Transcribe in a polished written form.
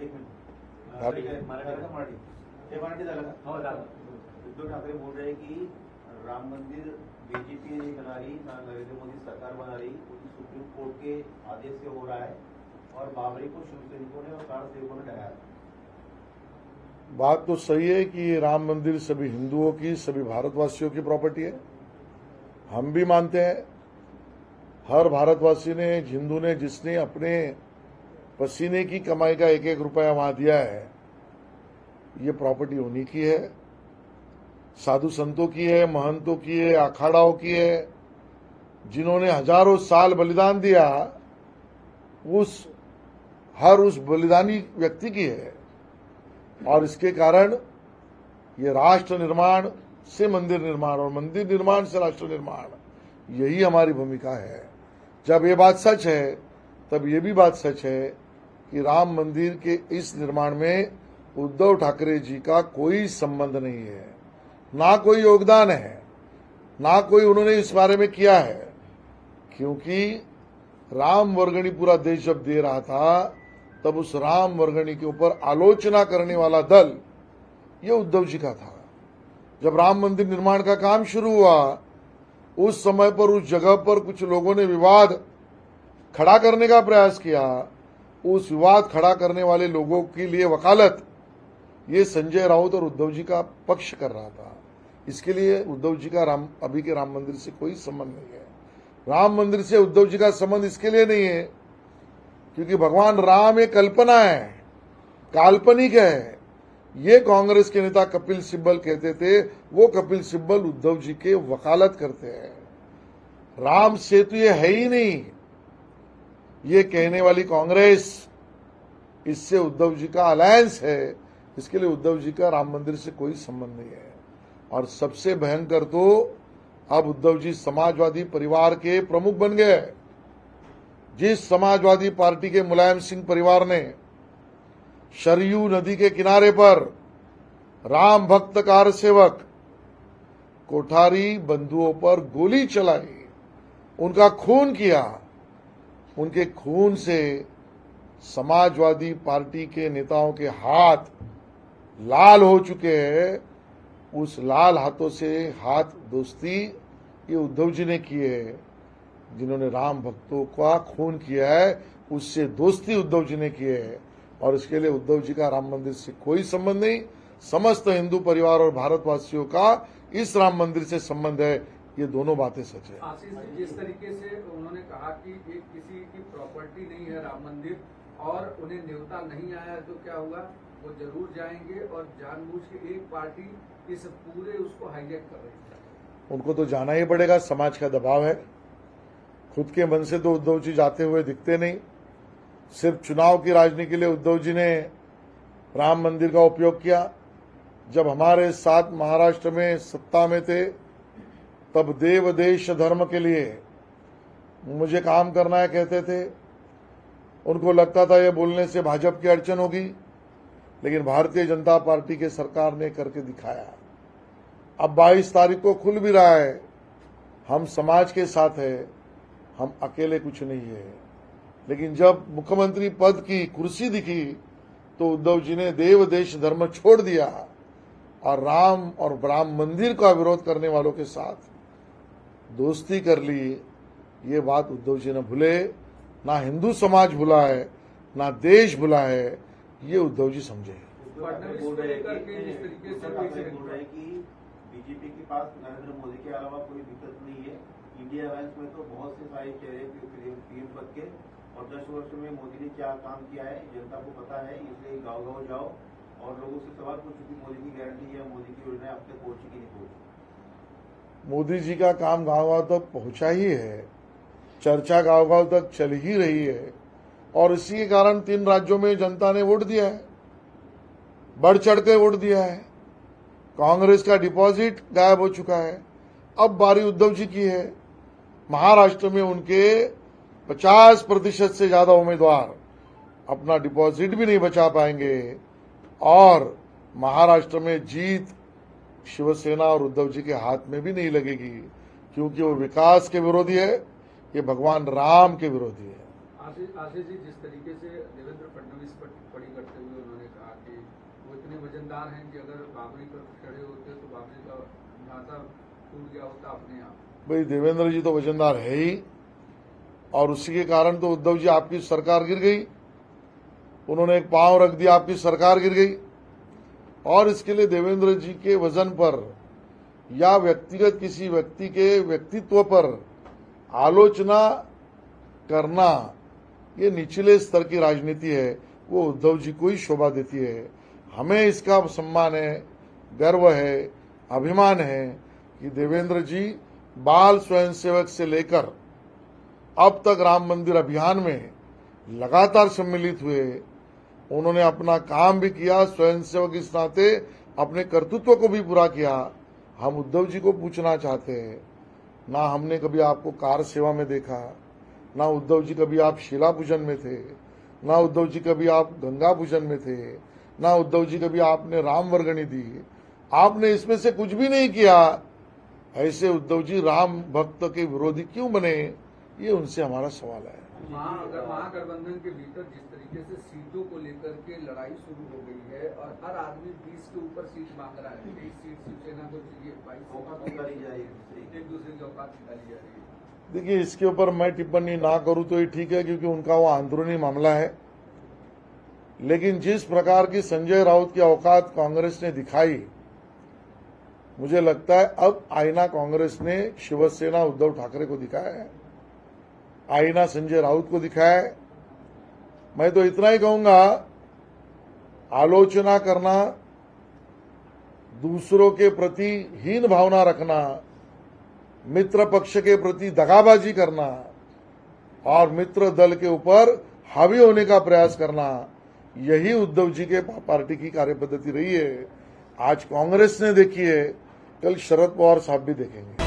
Minute Marathi हे मराठी झालं का? हो झालं. उद्धव ठाकरे बोल रहे कि राम मंदिर बीजेपी नहीं बना रही, ना नरेंद्र मोदी सरकार बना रही, सुप्रीम कोर्ट के आदेश से हो रहा है और बाबरी को शिव सैनिकों ने और कार सेवकों ने डराया। बात तो सही है कि राम मंदिर सभी हिंदुओं की, सभी भारतवासियों की प्रॉपर्टी है। हम भी मानते हैं, हर भारतवासी ने, हिंदू ने, जिसने अपने पसीने की कमाई का एक एक रुपया वहां दिया है, ये प्रॉपर्टी उन्हीं की है, साधु संतों की है, महंतों की है, अखाड़ाओं की है, जिन्होंने हजारों साल बलिदान दिया, उस बलिदानी व्यक्ति की है। और इसके कारण ये राष्ट्र निर्माण से मंदिर निर्माण और मंदिर निर्माण से राष्ट्र निर्माण, यही हमारी भूमिका है। जब ये बात सच है, तब ये भी बात सच है कि राम मंदिर के इस निर्माण में उद्धव ठाकरे जी का कोई संबंध नहीं है, ना कोई योगदान है, ना कोई उन्होंने इस बारे में किया है। क्योंकि राम वर्गणी पूरा देश जब दे रहा था, तब उस राम वर्गणी के ऊपर आलोचना करने वाला दल ये उद्धव जी का था। जब राम मंदिर निर्माण का काम शुरू हुआ, उस समय पर उस जगह पर कुछ लोगों ने विवाद खड़ा करने का प्रयास किया। उस विवाद खड़ा करने वाले लोगों के लिए वकालत ये संजय राउत और उद्धव जी का पक्ष कर रहा था। इसके लिए उद्धव जी का अभी के राम मंदिर से कोई संबंध नहीं है। राम मंदिर से उद्धव जी का संबंध इसके लिए नहीं है क्योंकि भगवान राम एक कल्पना है, काल्पनिक है। ये कांग्रेस के नेता कपिल सिब्बल कहते थे, वो कपिल सिब्बल उद्धव जी के वकालत करते हैं। राम सेतु ये है ही नहीं, ये कहने वाली कांग्रेस, इससे उद्धव जी का अलायंस है। इसके लिए उद्धव जी का राम मंदिर से कोई संबंध नहीं है। और सबसे भयंकर तो अब उद्धव जी समाजवादी परिवार के प्रमुख बन गए। जिस समाजवादी पार्टी के मुलायम सिंह परिवार ने सरयू नदी के किनारे पर राम भक्त कार सेवक कोठारी बंधुओं पर गोली चलाई, उनका खून किया, उनके खून से समाजवादी पार्टी के नेताओं के हाथ लाल हो चुके हैं। उस लाल हाथों से हाथ दोस्ती ये उद्धव जी ने की है। जिन्होंने राम भक्तों का खून किया है, उससे दोस्ती उद्धव जी ने की है। और इसके लिए उद्धव जी का राम मंदिर से कोई संबंध नहीं। समस्त हिंदू परिवार और भारतवासियों का इस राम मंदिर से संबंध है। ये दोनों बातें सच है। आशीष जी, जिस तरीके से उन्होंने कहा कि एक किसी की प्रॉपर्टी नहीं है राम मंदिर और उन्हें न्योता नहीं आया, तो क्या हुआ, वो जरूर जाएंगे और जानबूझ के एक पार्टी इस पूरे उसको हाईजैक कर रही है। उनको तो जाना ही पड़ेगा, समाज का दबाव है। खुद के मन से तो उद्धव जी जाते हुए दिखते नहीं। सिर्फ चुनाव की राजनीति के लिए उद्धव जी ने राम मंदिर का उपयोग किया। जब हमारे साथ महाराष्ट्र में सत्ता में थे, तब देव देश धर्म के लिए मुझे काम करना है कहते थे। उनको लगता था ये बोलने से भाजपा की अड़चन होगी, लेकिन भारतीय जनता पार्टी के सरकार ने करके दिखाया। अब 22 तारीख को खुल भी रहा है, हम समाज के साथ है, हम अकेले कुछ नहीं है। लेकिन जब मुख्यमंत्री पद की कुर्सी दिखी, तो उद्धव जी ने देव देश धर्म छोड़ दिया और राम मंदिर का विरोध करने वालों के साथ दोस्ती कर ली। ये बात उद्धव जी ने भूले, ना हिंदू समाज भूला है, ना देश भूला है। ये उद्धव जी समझे। बोल रहे हैं कि बीजेपी के पास नरेंद्र मोदी के अलावा कोई विकल्प नहीं है। इंडिया अलायंस में तो बहुत से सारे चेहरे पीएम पद के, और 10 वर्ष में मोदी ने क्या काम किया है जनता को पता है। इसलिए गाँव-गाँव जाओ और लोगों से सवाल पूछो कि मोदी की गारंटी या मोदी की योजना अब तक पहुंची कि नहीं पहुंची। मोदी जी का काम गाँव-गाँव तक पहुंचा ही है, चर्चा गाँव-गाँव तक चल ही रही है। और इसी के कारण 3 राज्यों में जनता ने वोट दिया है, बढ़ चढ़ के वोट दिया है। कांग्रेस का डिपॉजिट गायब हो चुका है। अब बारी उद्धव जी की है। महाराष्ट्र में उनके 50% से ज्यादा उम्मीदवार अपना डिपॉजिट भी नहीं बचा पाएंगे और महाराष्ट्र में जीत शिवसेना और उद्धव जी के हाथ में भी नहीं लगेगी, क्योंकि वो विकास के विरोधी है, ये भगवान राम के विरोधी है। आशीष जी, जिस तरीके से देवेंद्र फडणवीस पर टिप्पणी करते हुए उन्होंने कहा कि वो इतने वजनदार हैं कि अगर बाबरी पर खड़े होते तो बाबरी का ढांचा टूट गया होता अपने आप। भाई देवेंद्र जी तो वजनदार है ही, और उसी के कारण तो उद्धव जी आपकी सरकार गिर गई। उन्होंने एक पांव रख दिया, आपकी सरकार गिर गई। और इसके लिए देवेंद्र जी के वजन पर या व्यक्तिगत किसी व्यक्ति के व्यक्तित्व पर आलोचना करना, ये निचले स्तर की राजनीति है, वो उद्धव जी को ही शोभा देती है। हमें इसका सम्मान है, गर्व है, अभिमान है कि देवेंद्र जी बाल स्वयंसेवक से लेकर अब तक राम मंदिर अभियान में लगातार सम्मिलित हुए। उन्होंने अपना काम भी किया, स्वयंसेवक इस नाते अपने कर्तृत्व को भी पूरा किया। हम उद्धव जी को पूछना चाहते हैं, ना हमने कभी आपको कार सेवा में देखा, ना उद्धव जी कभी आप शिला पूजन में थे, ना उद्धव जी कभी आप गंगा पूजन में थे, ना उद्धव जी कभी आपने राम वर्गणी दी। आपने इसमें से कुछ भी नहीं किया। ऐसे उद्धव जी राम भक्त के विरोधी क्यों बने, ये उनसे हमारा सवाल है। महागठबंधन के भीतर जिस तरीके से सीटों को लेकर के लड़ाई शुरू हो गई है और हर आदमी 20 के ऊपर सीट मांग रहा है, 20 सीट शिवसेना को चाहिए, 22 निकाली जा रही है, एक दूसरे की औकात निकाली जा रही है। देखिए, इसके ऊपर मैं टिप्पणी ना करूं तो ये ठीक है, क्योंकि उनका वो अंदरूनी मामला है। लेकिन जिस प्रकार की संजय राउत की औकात कांग्रेस ने दिखाई, मुझे लगता है अब आईना कांग्रेस ने शिवसेना उद्धव ठाकरे को दिखाया है, आईना संजय राउत को दिखाया है। मैं तो इतना ही कहूंगा, आलोचना करना, दूसरों के प्रति हीन भावना रखना, मित्र पक्ष के प्रति दगाबाजी करना और मित्र दल के ऊपर हावी होने का प्रयास करना, यही उद्धव जी के पार्टी की कार्यपद्धति रही है। आज कांग्रेस ने देखी है, कल शरद पवार साहब भी देखेंगे।